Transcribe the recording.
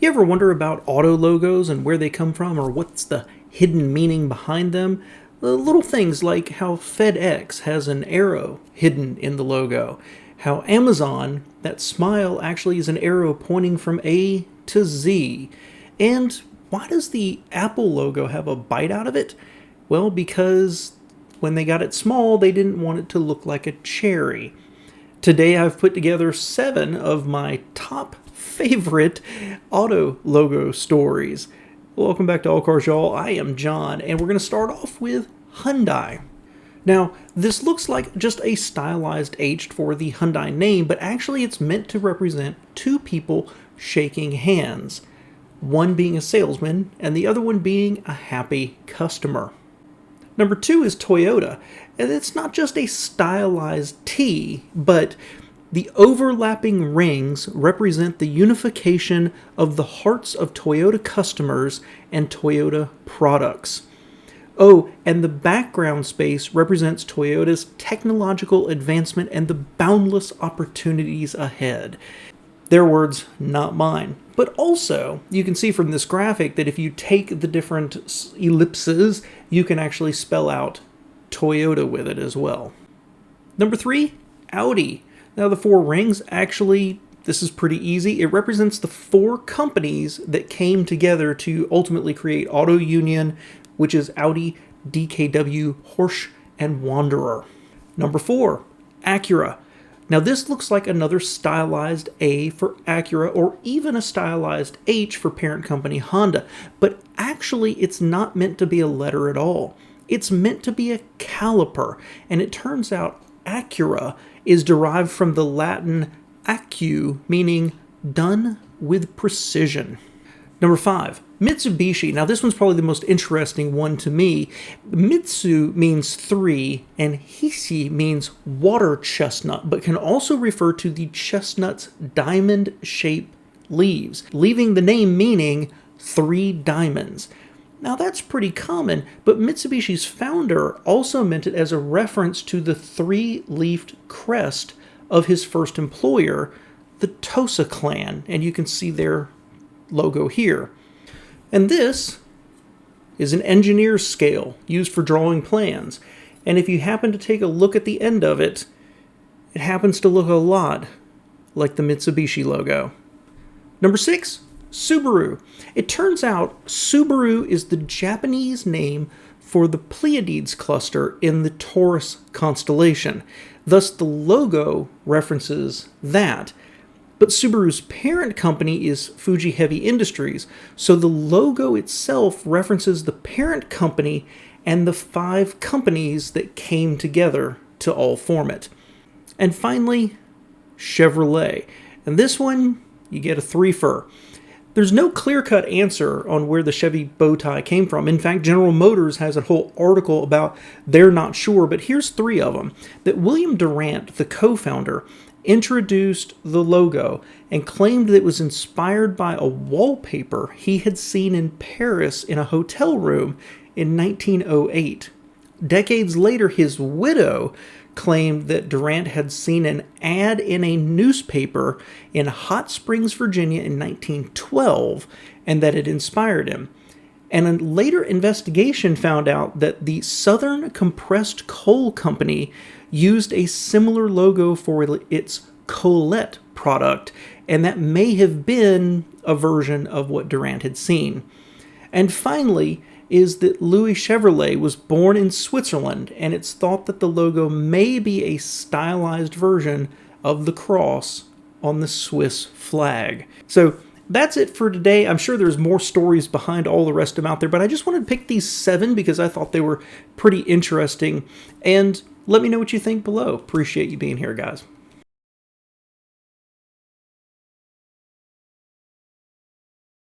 You ever wonder about auto logos and where they come from or what's the hidden meaning behind them? Little things like how FedEx has an arrow hidden in the logo, how Amazon, that smile actually is an arrow pointing from A to Z, and why does the Apple logo have a bite out of it? Well, because when they got it small, they didn't want it to look like a cherry. Today I've put together 7 of my top favorite auto logo stories. Welcome back to All Cars Y'all. I am John, and we're going to start off with Hyundai. Now, this looks like just a stylized H for the Hyundai name, but actually it's meant to represent 2 people shaking hands. One being a salesman, and the other one being a happy customer. Number 2 is Toyota, and it's not just a stylized T, but the overlapping rings represent the unification of the hearts of Toyota customers and Toyota products. Oh, and the background space represents Toyota's technological advancement and the boundless opportunities ahead. Their words, not mine. But also, you can see from this graphic that if you take the different ellipses, you can actually spell out Toyota with it as well. Number 3, Audi. Now the 4 rings, actually, this is pretty easy. It represents the 4 companies that came together to ultimately create Auto Union, which is Audi, DKW, Porsche, and Wanderer. Number 4, Acura. Now this looks like another stylized A for Acura or even a stylized H for parent company Honda, but actually it's not meant to be a letter at all. It's meant to be a caliper, and it turns out Acura is derived from the Latin acu, meaning done with precision. Number 5, Mitsubishi. Now this one's probably the most interesting one to me. Mitsu means 3 and Hishi means water chestnut, but can also refer to the chestnut's diamond-shaped leaves, leaving the name meaning 3 diamonds. Now that's pretty common, but Mitsubishi's founder also meant it as a reference to the 3-leafed crest of his first employer, the Tosa clan, and you can see their logo here. And this is an engineer's scale used for drawing plans. And if you happen to take a look at the end of it, it happens to look a lot like the Mitsubishi logo. Number 6, Subaru. It turns out Subaru is the Japanese name for the Pleiades cluster in the Taurus constellation. Thus, the logo references that. But Subaru's parent company is Fuji Heavy Industries, so the logo itself references the parent company and the 5 companies that came together to all form it. And finally, Chevrolet. And this one, you get a 3-fer. There's no clear-cut answer on where the Chevy bowtie came from. In fact, General Motors has a whole article about they're not sure, but here's 3 of them. That William Durant, the co-founder, introduced the logo and claimed that it was inspired by a wallpaper he had seen in Paris in a hotel room in 1908. Decades later, his widow claimed that Durant had seen an ad in a newspaper in Hot Springs, Virginia in 1912, and that it inspired him. And a later investigation found out that the Southern Compressed Coal Company used a similar logo for its Colette product, and that may have been a version of what Durant had seen. And finally is that Louis Chevrolet was born in Switzerland, and it's thought that the logo may be a stylized version of the cross on the Swiss flag. So that's it for today. I'm sure there's more stories behind all the rest of them out there, but I just wanted to pick these 7 because I thought they were pretty interesting. And let me know what you think below. Appreciate you being here, guys.